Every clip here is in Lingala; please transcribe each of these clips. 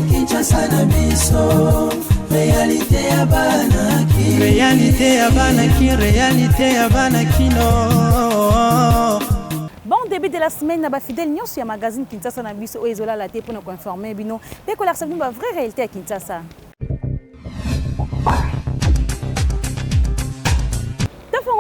Kinshasa na biso, réalité ya banaki, réalité ya banaki, réalité ya banakino. Bon début de la semaine, na ba fidèle nyonso ya magazine Kinshasa na biso o ezola la te pour nous informer bino pe ko la savoir ba vraie réalité à Kinshasa.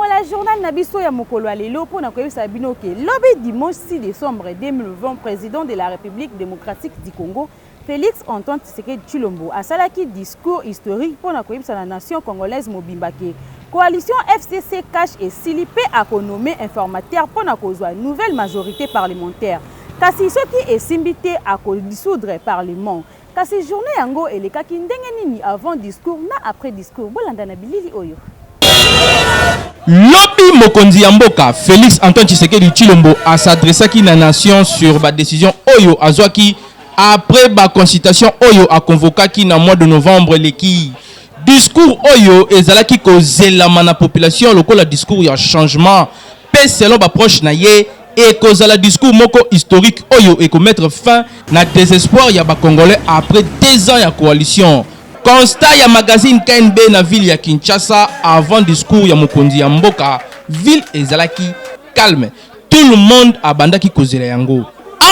La journal Nabiso ya mokolo alelo pour na koyebisa bino ke lobi dimanche 6 décembre 2020 président de la République démocratique du Congo Félix Antoine Tshisekedi Tshilombo asalaki discours historique pour na koyebisa la nation congolaise mobimba ke coalition FCC cache et silipé a nommé informateur pour na kozwa nouvelle majorité parlementaire kasi soki esimbité a dissoudre parlement kasi journée yango elekaki ndenge nini avant discours na après discours bolanda na bilili oyo. Lobby Mokonzi Yamboka, Félix Antoine Tshisekedi Tshilombo a s'adressé à la nation sur la décision Oyo Azwaki après la consultation Oyo a convoqué qui dans le mois de novembre l'équipe. Discours Oyo et Zalaki causé la population le discours y a changement. Pe selon approche naie et cause la discours moko historique Oyo et mettre fin na désespoir ya ba Congolais après 2 ans ya coalition. Constat ya magazine KNB na ville ya Kinshasa avant discours ya Mokonzi ya Mboka, ville ezalaki calme. Tout le monde abandaki kozela yango.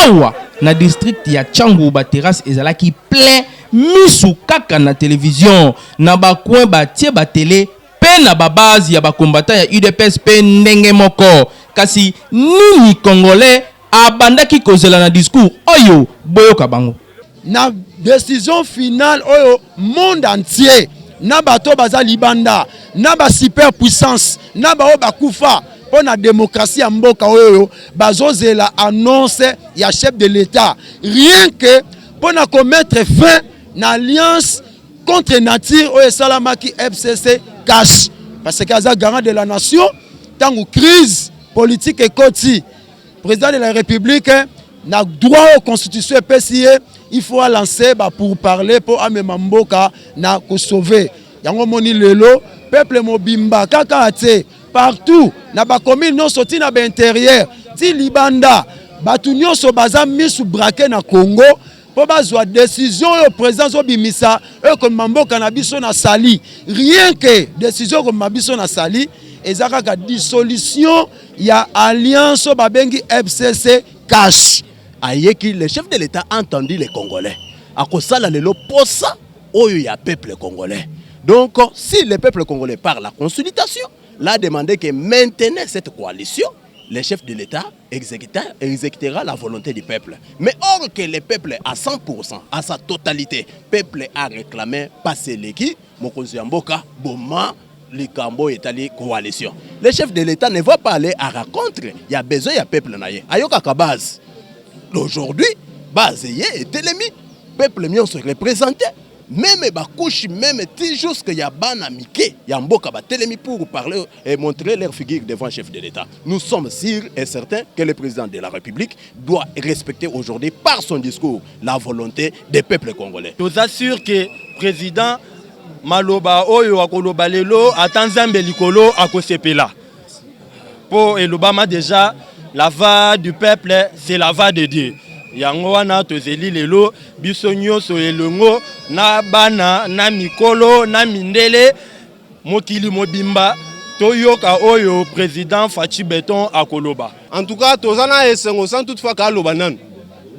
Awa na district ya Tchangu ba terrasse ezalaki plein misu kaka na télévision na ba coin ba tie ba télé pe na ba base ya ba combattant ya UDPS pe ndenge moko. Kasi nini Congolais abandaki kozela na discours oyo boyoka bango. Na décision finale au monde entier na bato baza libanda na ba superpuissance na ba bakufa pour la démocratie ya mboka oyo bazozela annonce ya chef de l'état rien que pour na commettre fin na alliance contre nature oyo salamaki FCC cache parce que aza garant de la nation tango crise politique et koti président de la république na droit aux constitution PCA il faut lancer pour parler pour amemamboka na ko sauver yango moni lelo peuple mobimba kaka ate partout na ba commune non sorti na ba intérieur ti libanda batu nyonso baza misu braqué na Congo po bazwa décision au président zo bimisa e ko mamboka na biso na sali rien que décision ko mabiso na sali ezaka ka dissolution ya alliance babengi FCC cache. Ayeki, le chef de l'État a entendu les Congolais. À cause de lelo posa, il y a peuple congolais. Donc, si le peuple congolais par la consultation, l'a demandé que maintenant cette coalition, le chef de l'État exécutera la volonté du peuple. Mais or que le peuple à 100%, à sa totalité, le peuple a réclamé passer l'équipe, Mokonzi Mboka, Boma, le Cambo est allé coalition. Le chef de l'État ne va pas aller à rencontre. Il y a besoin de peuple naïe. Ayoka Kabaz. Aujourd'hui, Bazeye et Télémi, peuple mieux se représenter. Même Bakouchi, même jusqu'à Yabana Mike, Yamboka Télémi pour parler et montrer leur figure devant le chef de l'État. Nous sommes sûrs et certains que le président de la République doit respecter aujourd'hui par son discours la volonté des peuples congolais. Je vous assure que le président Maloba Oyo Akoloba Lelo Atanzambe Likolo Akosepela. Pour l'Obama déjà, la voix du peuple, c'est la voix de Dieu. Yango wana tozeli lelo biso nyonso elongo na bana na mikolo na mindele mokili mobimba toyoka oyo président Fachi Beton akoloba. En tout cas tozana esengo sans toutefois ka loba nan.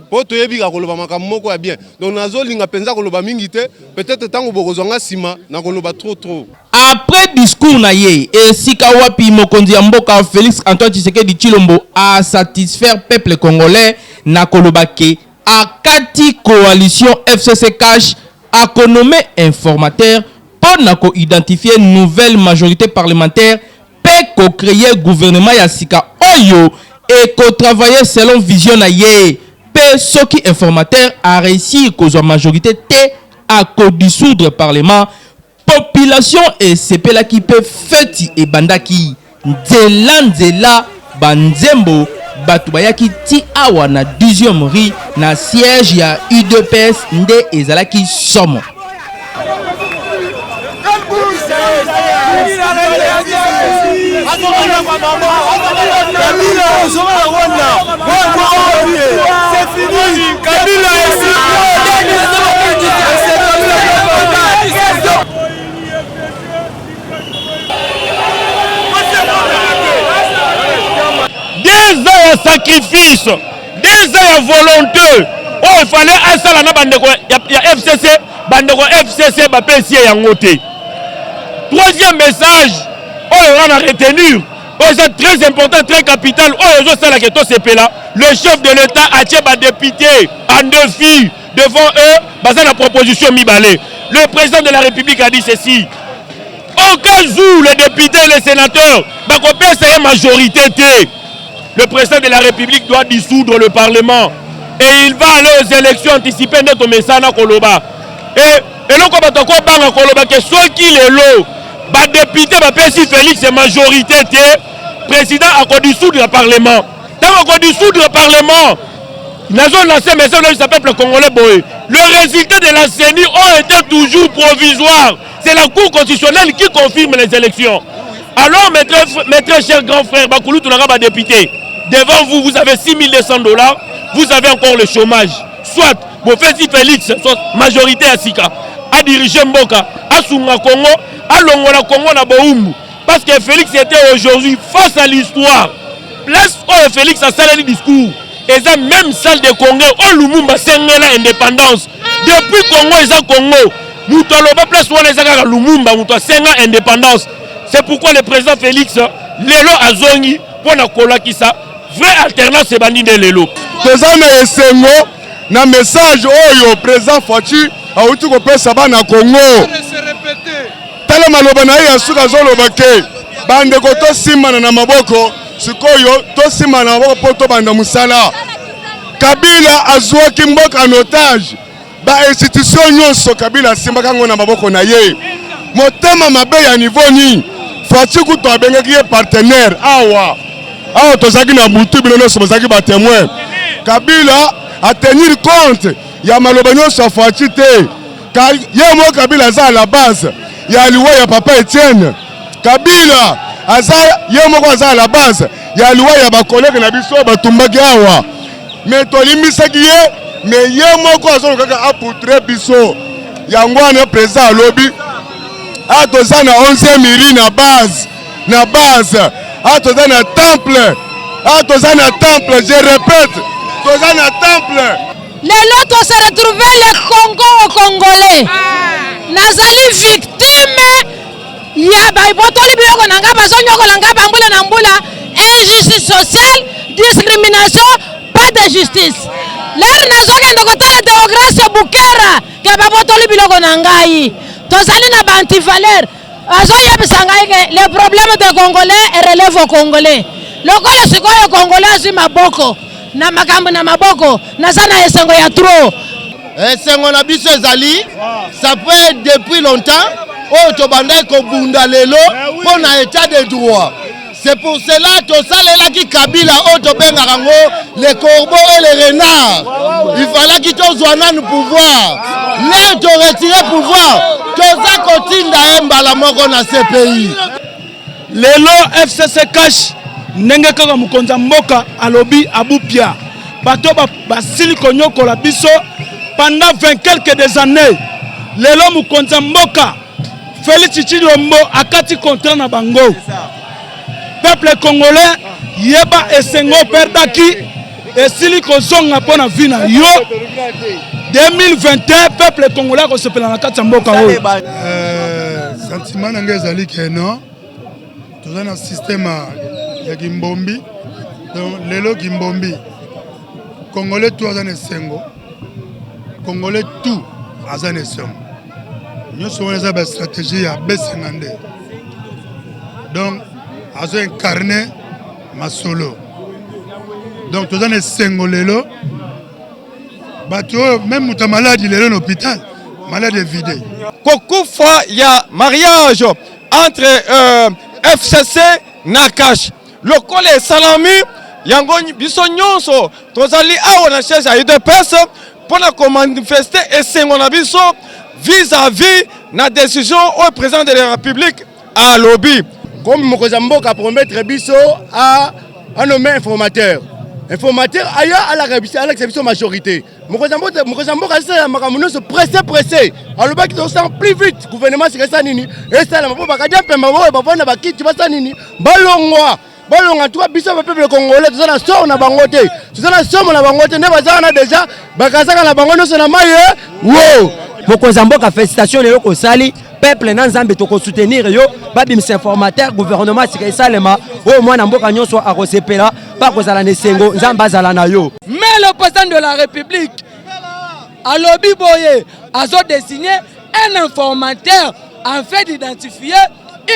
Po toyebi ka koloba makambo moko ya bien. Donc nazo linga penza koloba mingi te, peut-être tango bokozonga sima na koloba trop. Après discours naye et Sikawapi Mokonzi Mboka Félix Antoine Tshisekedi Tshilombo a satisfaire peuple congolais na kolobake a kati coalition FCC cache a nommé informateur pour na ko identifier nouvelle majorité parlementaire pe ko créer gouvernement ya sika oyo et ko travailler selon vision naye pe soki informateur a réussi ko majorité te a ko dissoudre parlement population et sepela qui peut feti et bandaki nzela banzembo batu bayaki ti awa na 10e rue na siège ya UDPS nde ezalaki somo. sacrifice, des ans volonté. Oh, il fallait un seul an il y a FCC, bandeko FCC, bapesier yangote. Troisième message, oh, on a retenu. Oh, c'est très important, très capital. Oh, le chef de l'État a tiré des députés en défi devant eux, basé la proposition Mibalé. Le président de la République a dit ceci. Au cas où les députés et les sénateurs, c'est une majorité. Le président de la République doit dissoudre le Parlement. Et il va aller aux élections anticipées de Tomesana Koloba. Et le combattant Koloba Koloba, que soit qu'il est l'eau, les députés, si Félix est majorité, le président a dissoudre le Parlement. Tant qu'on dissoudre le Parlement, la zone lancée, mais ça s'appelle le Congolais Boé. Le résultat de la CENI a été toujours provisoire. C'est la Cour constitutionnelle qui confirme les élections. Alors, maître cher grand frère, Bakoulou Toulagaba député, devant vous, vous avez $6 200, vous avez encore le chômage. Soit, vous faites Félix, majorité à Sika, à diriger Mboka, à Sunga Congo, à Longola Congo na Boumbu. Parce que Félix était aujourd'hui face à l'histoire. Place où Félix a salé le discours. Et la même salle de Congrès, où Lumumba s'est l'indépendance. Depuis Congo, ils ont Congo. Nous avons place où les gens Lumumba, nous avons l'indépendance. C'est pourquoi le président Félix, Lelo Azongi, pour la Kolakisa, vraie alternance, c'est Bandi de Lelo. Tozana Esengo, na message oyo président Fachi, a outu ko pesa ba na Congo. Tala maloba na ya suka zolo bake. Bande ko to simana na maboko, sikoyo to simana na maboko poto banda musala. Kabila azwaki mboka en otage. Ba institution nyonso Kabila simbaka ngo na maboko na ye. Motema mabe ya niveau ni Fachi kuto abengaki ye partenaire awa. Awa tozaki na butu bino so bazaki ba témoin. Kabila a tenir compte ya maloba nyonso ya Fachi te. Ye mo Kabila za à la base ya liwa ya papa Etienne. Kabila aza ye mo aza à la base ya liwa ya ba collègue na biso batumbaki awa. Mais tolimisaki ye mais ye mo azo kaka apoutre biso. Yango ane président lobby a toza na 11e miri na base a toza na temple je répète toza na temple. Lelo to se retrouver le Congo au Congolais. Nazali victime ya baibotoli biloko nanga bazonyoko nanga bambula na mbula, injustice sociale, discrimination, pas de justice. Lelo nazoke ndokotala Déogresse Bukera ke babotoli biloko nangai. Tozali na bantivaleur. Azoyebisa ngai ke les problèmes des Congolais relèvent aux Congolais. Lokola sikoyo Congolais azwi maboko na makambo na maboko nazana esengo ya trop. Esengo na biso ezali ça peut être depuis longtemps o to bandai ko bunda lelo pour na état de droit. C'est pour cela que Salelaki Kabila o to bengaka ngo les corbeaux et les renards. Il fallait qu'ils tozoana le pouvoir. Là to retirer pouvoir. Toza kotinda embala moko na ce pays. Lelo FCC cash ndenge kaka mukonza mboka alobi abupia bato basili konyoko la biso pendant 20 quelques des années. Lelo mukonza mboka Félix Tshilombo akati contrat na bango. Peuple congolais yeba esengo perdaki esili kozonga pona vina yo 2021 peuple congolais ko sepela na kati mboka oyo. Sentiment nanga ezali ke non toza na système ya Kimbombi, donc lelo Kimbombi Congolais tout azane esengo, Congolais tout azane esengo. Nous sommes dans une stratégie à B52. Donc azo incarné ma solo. Donc tout azane esengo lelo bato même muta malade il est en hôpital, malade vidé. Kokufa ya mariage entre FCC na cash. Lokole salami yango biso nyonso tozali awa na chaise ya UDPS pour la manifester esengo na biso vis-à-vis na décision au président de la République à lobby. comme Mokozamboka promettre biso à nommer informateur. Informateur aya à la majorité. Mokozamboka c'est makamuno se pressé. Alors ba qui sent plus vite gouvernement c'est ça nini et ça la mpo bakadia pemba mo ba vona ba kiti ba ça nini balongwa balonga toi biso ba peuple congolais tout ça na so na bangote tout ça na so na bangote ne bazana déjà bakazaka na bango no so na maye wo Mokozamboka félicitations les ko sali peuple na nzambe to ko soutenir yo babimisa informateur gouvernement c'est ça le ma au moins na mboka nyonso a kosepela pas kozala nesengo nzamba azala na yo. Mais le président de la République a lobby boye a désigné un informateur en fait d'identifier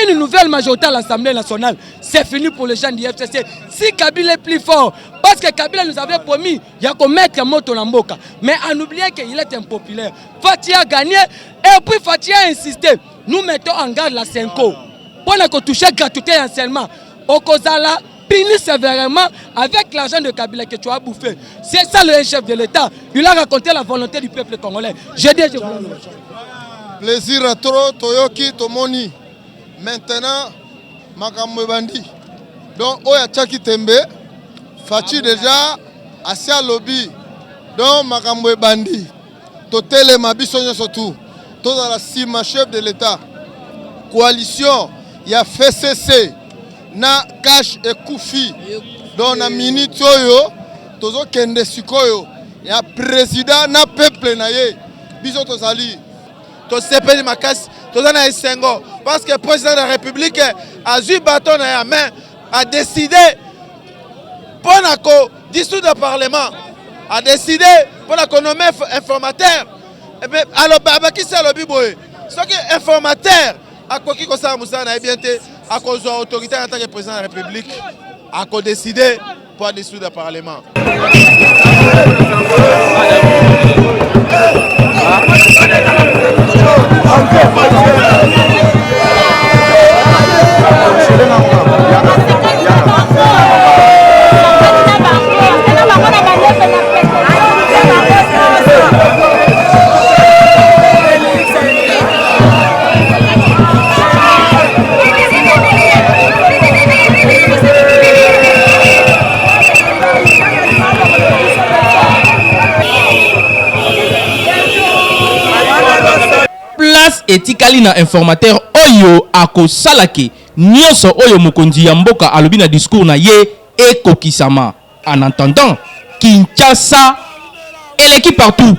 une nouvelle majorité à l'Assemblée nationale. C'est fini pour les gens du FCC. Si Kabila est plus fort, parce que Kabila nous avait promis, il y a qu'on mettre moto na mboka. Mais en oubliant qu'il est impopulaire. Fatia a gagné et puis Fatia a insisté. Nous mettons en garde la Senko. Pour ne toucher gratuité et seulement. Au Kozala, puni sévèrement avec l'argent de Kabila que tu as bouffé. C'est ça le chef de l'État. Il a raconté la volonté du peuple congolais. Je dis, plaisir à trop, Toyoki, Tomoni. Maintenant, makambo bandi. Donc, oya Tchaki Tembe, Fachi déjà, assez à lobby. Donc, makambo bandi. Totele mabisonyo surtout. Tout dans la cime chef de l'État. Coalition, il y a FCC, na Cash et Koufi. Donc, na minute yo, tozo kende sikoyo. Il y a président, na peuple na ye. Biso tozali. To sepeli makasi. Parce que le président de la République a eu bâton dans la main, a décidé pour dissoudre le Parlement, a décidé pour nommer informateur. Et bien, alors, qui c'est le biboé? Ce qui est informateur, à quoi qui concerne Moussa, à cause de l'autorité en tant que président de la République, a décidé pour dissoudre le Parlement. Place etikali na informateur oyo akosalake nyonso oyo mokonzi ya mboka alobi na discours na ye ekokisama. En attendant, Kinshasa eleki partout.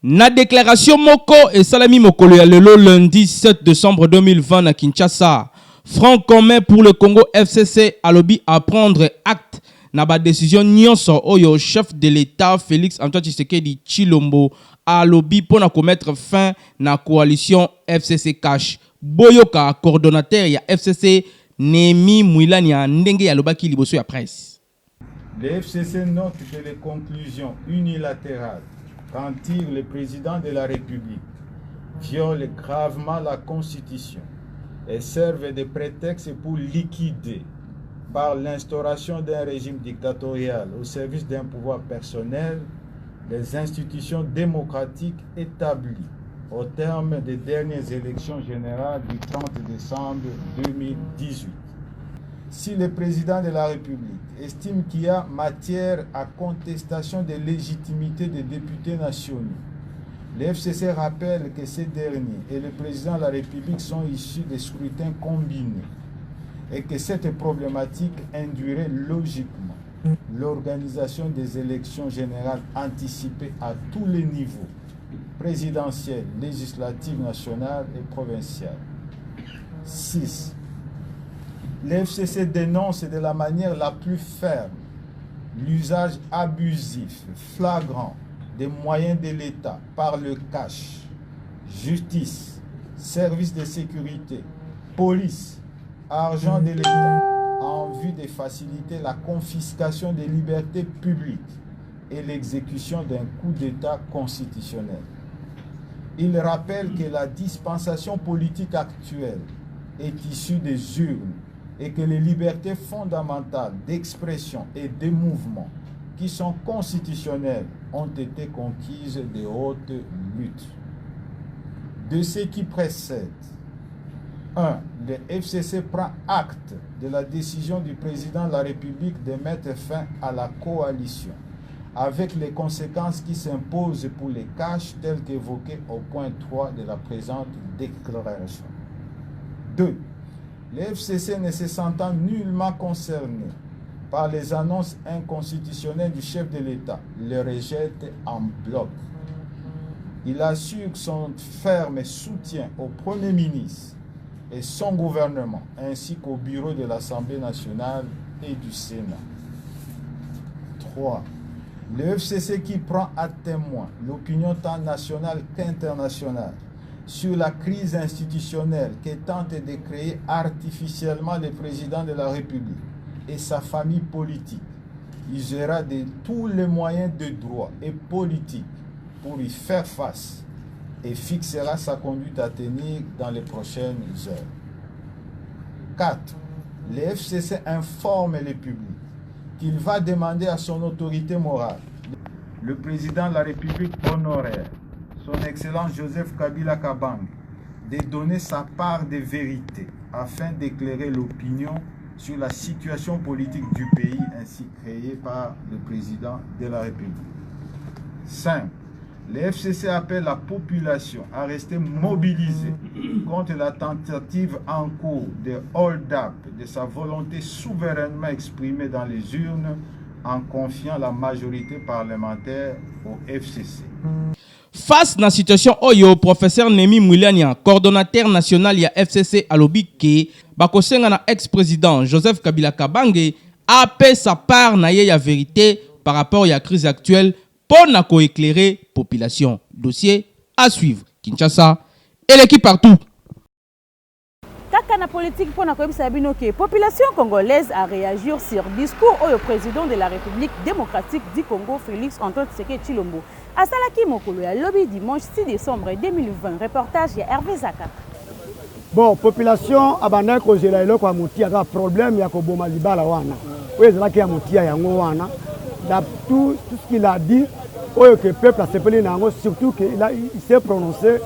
Na déclaration moko et salami mokolo ya lelo lundi 7 décembre 2020 na Kinshasa, Front commun pour le Congo FCC alobi à prendre acte na ba décision nyonso oyo chef de l'État Félix Antoine Tshisekedi Tshilombo alobi pour na commettre fin na coalition FCC Cash. Boyoka coordonnateur ya FCC Nemi Mouilani ndenge ya lobaki liboso ya presse. Le FCC note que les conclusions unilatérales qu'en tire le président de la République violent gravement la Constitution et servent de prétexte pour liquider par l'instauration d'un régime dictatorial au service d'un pouvoir personnel les institutions démocratiques établies au terme des dernières élections générales du 30 décembre 2018. Si le président de la République estime qu'il y a matière à contestation de légitimité des députés nationaux, le FCC rappelle que ces derniers et le président de la République sont issus des scrutins combinés et que cette problématique induirait logiquement l'organisation des élections générales anticipées à tous les niveaux, présidentielles, législatives, nationales et provinciales. 6. Le FCC dénonce de la manière la plus ferme l'usage abusif, flagrant des moyens de l'État par le cash, justice, services de sécurité, police, argent de l'État en vue de faciliter la confiscation des libertés publiques et l'exécution d'un coup d'État constitutionnel. Il rappelle que la dispensation politique actuelle est issue des urnes et que les libertés fondamentales d'expression et de mouvement qui sont constitutionnelles ont été conquises de haute lutte. De ce qui précède, 1. Le FCC prend acte de la décision du président de la République de mettre fin à la coalition, avec les conséquences qui s'imposent pour les caches telles qu'évoquées au point 3 de la présente déclaration. 2. Le FCC ne se sentant nullement concerné par les annonces inconstitutionnelles du chef de l'État, le rejette en bloc. Il assure son ferme soutien au Premier ministre et son gouvernement, ainsi qu'au bureau de l'Assemblée nationale et du Sénat. 3. Le FCC qui prend à témoin l'opinion tant nationale qu'internationale sur la crise institutionnelle que tente de créer artificiellement le président de la République et sa famille politique, usera de tous les moyens de droit et politique pour y faire face et fixera sa conduite à tenir dans les prochaines heures. 4. Le FCC informe le public qu'il va demander à son autorité morale, le président de la République honoraire, son Excellence Joseph Kabila Kabange, de donner sa part de vérité afin d'éclairer l'opinion sur la situation politique du pays ainsi créée par le président de la République. 5. Le FCC appelle la population à rester mobilisée contre la tentative en cours de hold-up de sa volonté souverainement exprimée dans les urnes en confiant la majorité parlementaire au FCC. Face à la situation oyo, professeur Nemi Moulania, coordonnateur national ya FCC alobi ke bakosenga na ex-président Joseph Kabila Kabange a fait sa part na ye ya vérité par rapport à la crise actuelle pour na ko éclairer population. Dossier à suivre. Kinshasa et l'équipe partout. Kaka na politique pour na koyebisa bino ke population congolaise a réagi sur discours au président de la République démocratique du Congo Félix Antoine Tshisekedi Tshilombo. Asalaki mokolo ya lobi dimanche 6 décembre 2020. Reportage ya Hervé Zaka. Bon, population abandon ko jela eloko ya mutia ka problème ya ko boma libala wana. Oyo zalaki ya mutia yango wana. Tout ce qu'il a dit, que le peuple a sepelé nango, surtout qu'il s'est prononcé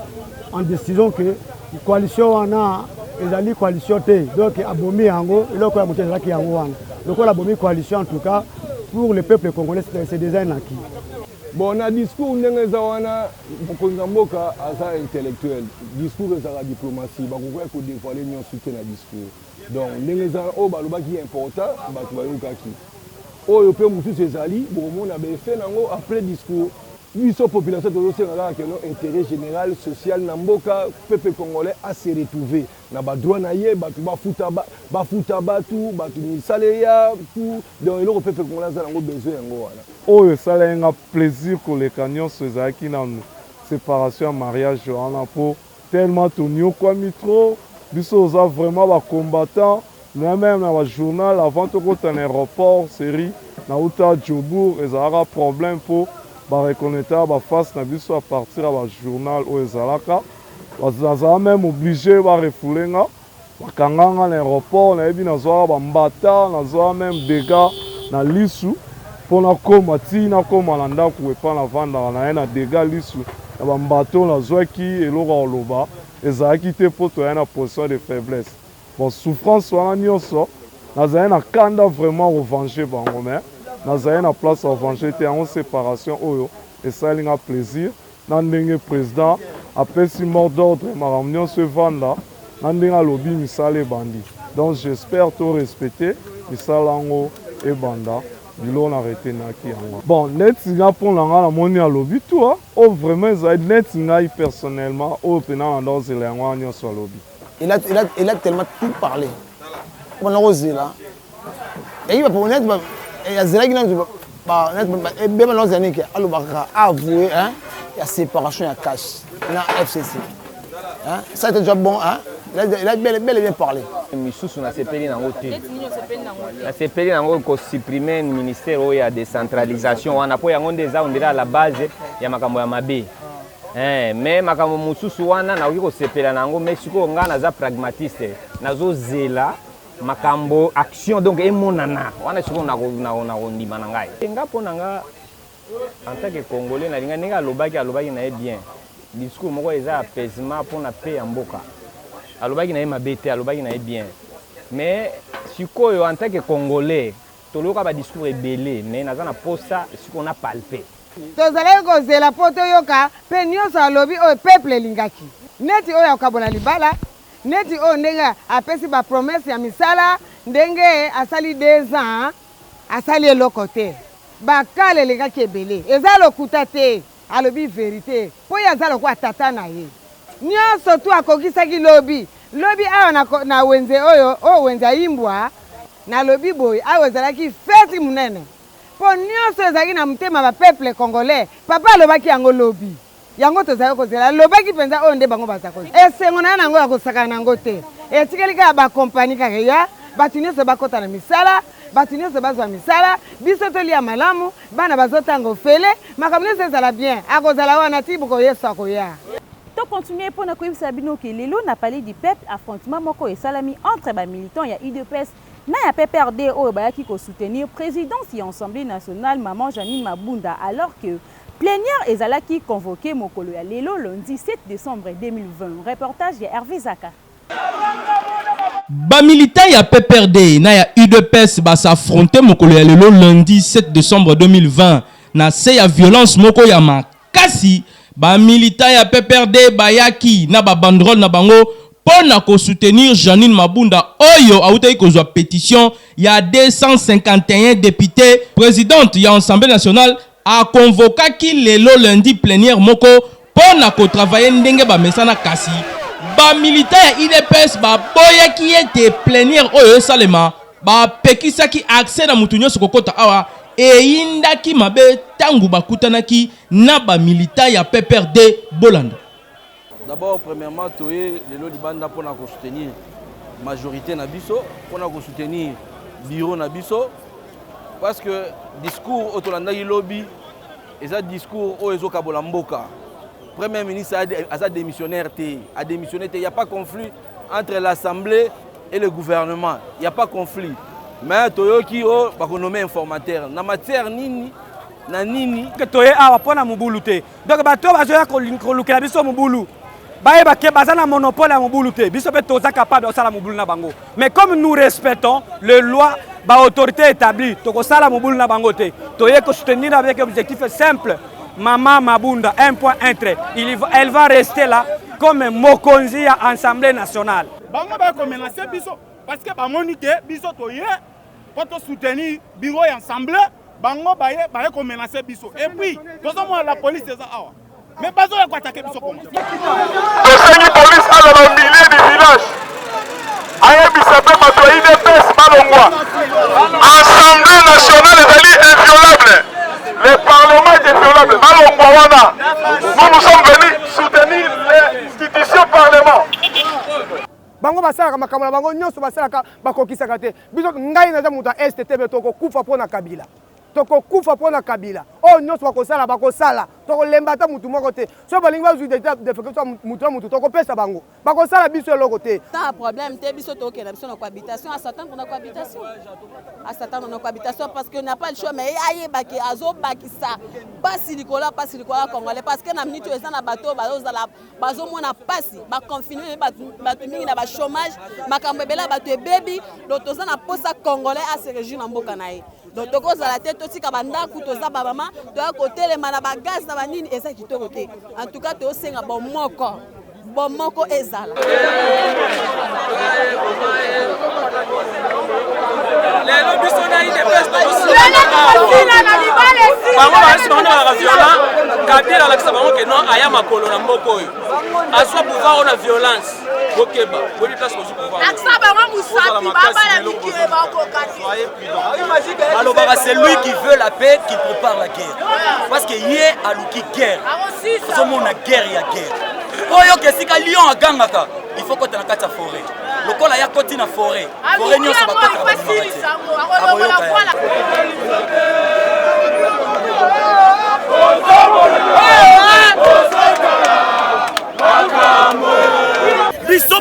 en décision que la coalition wana ezali coalition te. Donc abomi yango, eloko ya mutia zalaki yango wana. Donc la abomi coalition en tout cas pour le peuple congolais c'est déjà un acquis. Bon, on a discours n'engezawana bokonzamboka asa intellectuel, discours ezala diplomatie, bakokoya ko dévoiler nyon soutien na discours. Donc n'engeza o balobaki important, batu bayokaki. Oyo pe mususu ezali, bon on a bien fait nango après discours. Biso population tozosenga que non intérêt général social na mboka peuple congolais a se retrouver na ba droit na ye batu bafuta batu batu ni salaire tout donc le peuple congolais a nango besoin yango wana. Oyo sala nga plaisir ko le canyon sezaki na séparation mariage wana po tellement tonio kwa mitro biso za vraiment ba combattant même na ba journal avant to ko tan aéroport série na uta Djobour ezara problème po ba reconnaître ba face na biso à partir à journal au ezalaka bazaza même obligé ba refoulenga ba kanganga na aéroport na ebi na zoa ba mbata na zoa même dégâts na lisu pour na koma tina koma na ndako epa na vanda na na dégâts lisu na ba mbato na zoa ki eloko oloba ezalaki te poto ya na position de faiblesse bon souffrance wana nyonso na za na kanda vraiment revanger bango mais nazali na place à venger te en séparation oyo esali nga plaisir na ndenge président apesi mot d'ordre makambo nyonso evanda na ndenge alobi misala ebandi donc j'espère to respecter misala yango ebanda bilo na retenaki yango bon neti nga mpona nga namoni alobi to oyo vraiment ezali neti ngai personnellement oyo mpena na ndozela yango wana nyonso alobi il a tellement tout parlé mpona kozela eyi baponete et il y a avoué la séparation et cash dans FCC. Ça a été déjà bon, hein? Il a bel et bien parlé. Misusu na sepeli nango te. Na sepeli nango ko supprimer ministère oyo ya décentralisation wana po yango ndeza ondela la base ya makambo ya mabe. mais makambo mosusu wana nakoki kosepela nango mais sikoyo nga naza pragmatiste nazozela makambo action donc emonana wana sikoyo nakondima na ngai nga mpo na nga en tant que congolais nalinga ndenge alobaki na ye bien discours moko eza apaisement mpona pe ya mboka alobaki na ye mabe te alobaki na ye bien mais sikoyo en tant que congolais toloyoka badiscours ebele mais naza na posa sikoyo na palpe tozalaki kozela mpo toyoka mpe nyonso alobi oyo peuple elingaki neti oyo akabona libala neti oyo ndenge apesi bapromese ya misala ndenge asali 2 ans asali eloko te bakala elingaki ebele eza lokuta te alobi verité mpo ye aza lokwa tata na ye nyonso tu akokisaki lobi awa na wenze oyo wenze ayimbwa na lobi boye awa ezalaki feti munene mpo nyonso ezalaki na motema bapeuple congolais papa alobaki yango lobi yango tozalaki kozela alobaki mpenza oyo nde bango baza kozela esengo na ye nango ya kosakana nango te etikeli kaka bakompani kaka ya bato nyonso bakota na misala bato nyonso bazwa misala biso tolia malamu bana bazotanga ofele makambo nyonso ezala bien akozala wana ti bokoyeso akoya to continuer pour na koyebisa bino ke lelo na palais du peuple affrontement moko esalami entre bamilitants ya UDPS na ya PPRD oyo bayaki kosoutenir présidence ya Assemblée nationale maman Janine Mabunda alors que plénière ezalaki convoqué mokolo ya lelo lundi 7 décembre 2020 reportage ya Hervé Zaka. Bamilitants ya PPRD na ya UDPS s'affronter mokolo ya lelo lundi 7 décembre 2020 na se ya violence moko ya makasi. Bamilitants ya PPRD bayaki na banderole na bango pona ko soutenir Janine Mabunda oyo autaki kozwa pétition ya 251 députés présidente ya Assemblée nationale a convoqué lelo lundi plénière moko pona ko travailler ndenge ba mesana kasi ba militaire ya IDPS ba boyaki ete plénière oyo salema ba pekisaki accès na mutu nyonso kokota awa eyindaki mabe tangu bakutanaki na ba militaire ya PPRD Bolanda. D'abord, premièrement, toye lelo libanda pour soutenir majorité na biso, pour soutenir bureau na biso, parce que discours autolanda lobby, et ça discours au ezo kabola mboka. Premier ministre a démissionnaire a démissionné, il n'y a pas conflit entre l'Assemblée et le gouvernement, il n'y a pas conflit. Mais toyo ki o ba nommé informateur na matière nini na nini que toye awa pona mubulu te. Donc bato bazoya ko lukela biso mubulu. Baeba ke bazana monopole à mobulu te biso pe toza capable de sala mobulu na bango mais comme nous respectons les lois ba autorité établie to ko sala mobulu na bango te toye ko soutenir avec objectif simple maman Mabunda 1.1 trait elle va rester là comme mokonzi ya Assemblée nationale bango ba ko menacer biso parce que ba monique biso toye pour to soutenir bureau ya Assemblée bango ba ko menacer biso et puis tozo mo la police eza awa. Mais pas de quoi attaquer biso comme ça. Le police à la milieu du village. Aye bisape matoyi de pes balongwa. Assemblée nationale est inviolable. Le parlement est inviolable. Balongwa wana. Nous sommes venus soutenir l'institution parlement. Bango basala makamala bango nyonso basala bakokisaka te. Biso ngai naza muta STT toko kufa pona Kabila. Toko kufa pona Kabila. Oh nyonso bakosala. Toko lembata mutu moko te. So balingi bazwi de feketwa mutu toko pesa bango. Bakosala biso eloko te. Ta problème te biso toke na biso na cohabitation à s'attendre na cohabitation. À s'attendre na cohabitation parce que n'a pas le choix mais aye baki azo baki ça. Pas silikola congolais parce que na minute eza na bato bazo mona pasi ba confiner bato mingi na ba chômage makambo bela bato ebebi donc toza na posa congolais à se régime na mboka na ye. Donc toko za la tête totika banda kutoza ba mama to ya côté na ba gaz na banini eza kitoko te. En tout cas to senga bon moko ezala. Lelo biso na ide presto bango basi bango na violence Kabila la bango ke non aya makolo na mboko oyo aswa pouvoir na violence bokeba boni place ko pouvoir aksa bango musapi baba la mikire bako kati alors c'est lui qui veut la paix qui prépare la guerre parce que yé aluki guerre so mona guerre ya guerre oyo ke sika lion agangaka il faut que tu na kata forêt lokola ya koti na forêt nyonso bakota ba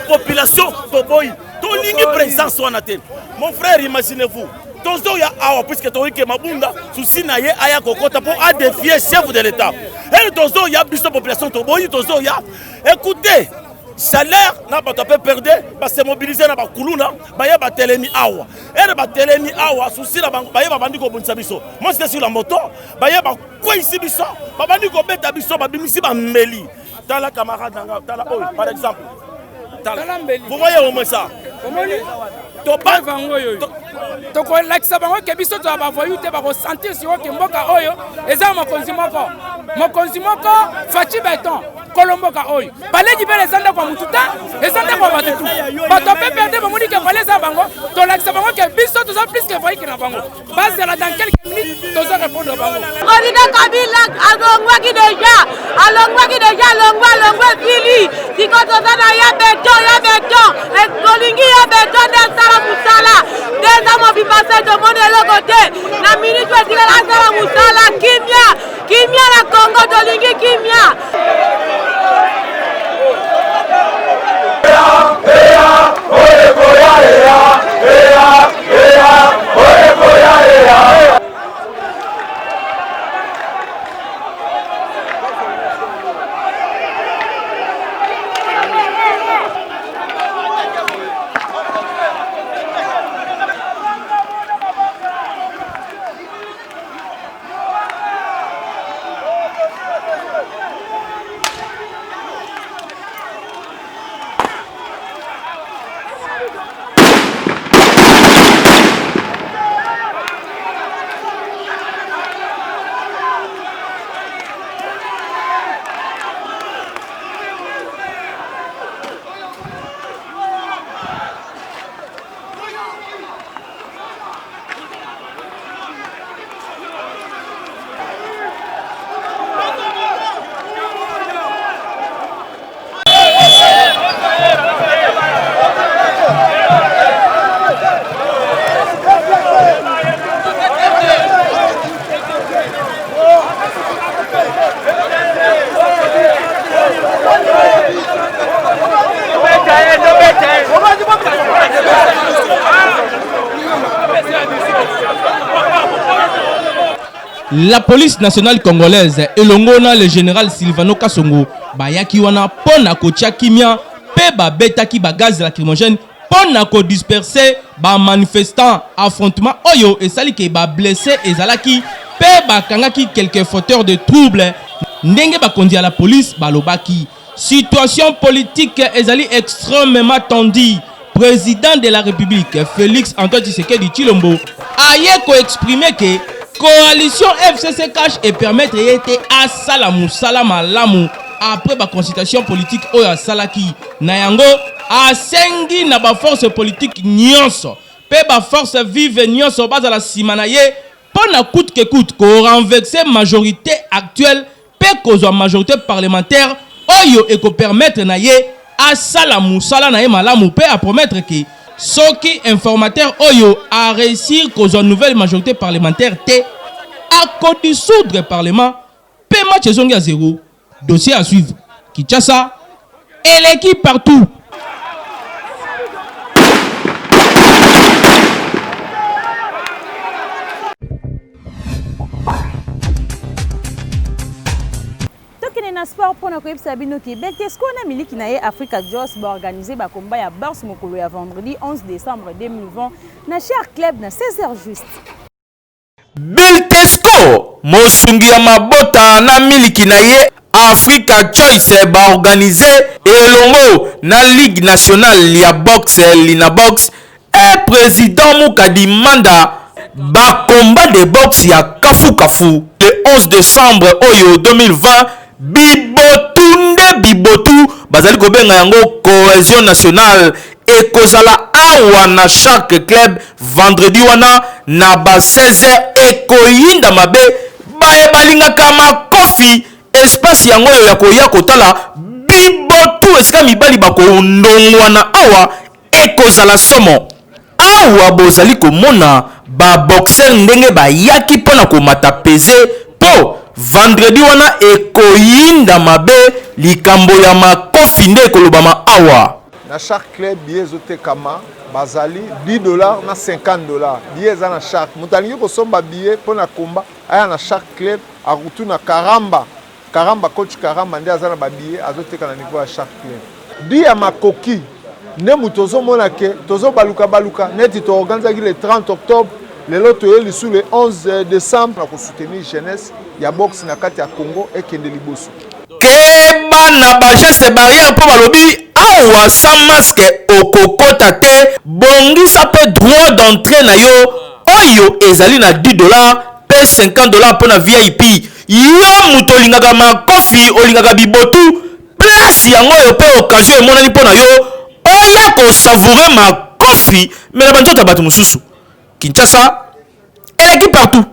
population toboyi tolingi présence wana te. Mon frère, imaginez-vous, tozo ya awa puisque toyike mabunda souci na ye aya kokota pour a défier chef de l'État. Et tozo ya biso population toboyi tozo ya écoutez salaire na bato peut perdre ba se mobiliser na ba kuluna ba ya ba telemi awa. Et ba telemi awa souci na ba ya bandi ko bonisa biso. Moi c'est sur la moto ba ya ba kwa ici biso ba bandi ko beta biso ba bimisi ba meli. Tala camarade nanga tala oy par exemple. Vous voyez au moins ça. Toko lakisa bango ke biso to ba voyu te ba ko sentir sur ke mboka oyo eza mokonzi moko fachi beton kolomboka oyo baleki bele zanda kwa mututa ezanda kwa batutu bato pe perdre bango ni ke baleza bango to lakisa bango ke biso to za plus que voyu ke na bango base la dans quelques minutes to za répondre bango Président Kabila alongwa ki deja alongwa fili tiko to za na ya beton kolingi ya beton de sala musala des hommes qui passent de monde de l'autre côté. La minute où il a la musala, Kimia la Congo Dolingi Kimia. La police nationale congolaise elongona le général Silvano Kasongo bayaki wana pona kotia kimia pe ba betaki ba gaz lacrymogène pona ko disperser ba manifestants affrontement oyo esali ke ba blessé ezalaki pe ba kangaki quelques fauteurs de troubles ndenge ba kondi à la police balobaki situation politique ezali extrêmement tendue. Président de la République Félix Antoine Tshisekedi Tshilombo a ko exprimer que coalition FCC cache et permettre yete à salamu salama lamu après ba consultation politique oya salaki na yango asengi na ba force politique nyonso pe ba force vive nyonso baza la simana ye pona coûte que coûte ko renverser majorité actuelle pe kozwa majorité parlementaire oyo et ko permettre na ye à salamu sala na ye malamu pe à promettre que Soki informateur Oyo a réussi qu'aux nouvelle majorité parlementaire T à dissoudre le parlement. Paiement Tchezongi à 0. Dossier à suivre. Kinshasa et l'équipe partout. Na sport pour notre Sabino Québec, est-ce qu'on a mis qui n'a Africa Joss va organiser un combat à Bourse Mokolo à vendredi 11 décembre 2020 na cher club na 16h juste. Beltesco Mosungi ya mabota na miliki na ye Africa Choice va organiser elongo na Ligue nationale ya boxe Lina Box et président Mukadi Manda ba combat de boxe ya Kafu Kafu le 11 décembre oyo 2020 bibotu bazali kobenga yango cohésion nationale et kozala awa na chaque club vendredi wana na ba 16h ekoyinda mabe baye balingaka makofi espace yango yo ya koya kotala bibotu esika mibali bakondongwana awa ekozala somo awa bozali komona ba boxer ndenge bayaki mpona komata peze po vendredi wana ekoyinda mabe likambo ya makofi nde ekolobama awa na chaque club billet ezotekama bazali $10 na $50 billet eza na chaque moto alingi kosomba billet mpo na komba aya na chaque club akutu na Karamba coach Karamba nde aza na babillet azoteka na niveau ya chaque club di ya makoki nde moto ozomona ke tozobaluka neti toorganizaki le 30 octobre lelo toyeli sous le 11 décembre na kosoutenir jeunesse ya boxe na kati ya Congo ekende liboso ke bana bageste barrière mpo balobi awa sa masque okokota te bongisa mpe droit d'entrée na yo oyo ezali na $10 mpe $50 mpo na VIP yo moto olingaka makofi olingaka bibotu place yango oyo mpe occasion emonani mpo na yo oya kosavoure makofi me na banzoto ya bato mosusu Kinshasa eleki partout.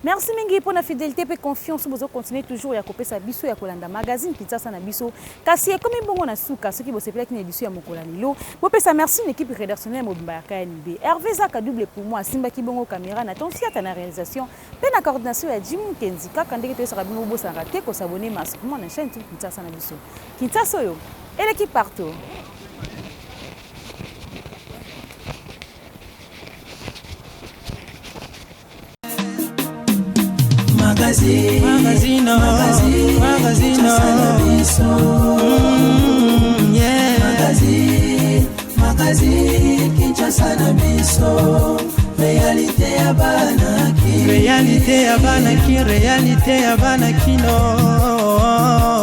Merci mingi pour la fidélité et confiance. Vous continuez toujours à couper sa biso ya kolanda magazine Kinshasa na biso. Kasi comme bongo na suka ceux qui vous sepela qui na biso ya mokola lilo. Vous pesa merci une équipe rédactionnelle mobimba KNB. Hervé Zaka double pour moi Simba Kibongo caméra na tonsi ata na réalisation. Pe na coordination ya Jim Kenzika kandeke to sera bino bo sa raté ko s'abonner massivement na chaîne Kinshasa na biso. Kinshasa yo et l'équipe partout. Magazine, Kinshasa na biso. Réalité ya banaki, réalité ya banaki, réalité ya banaki no.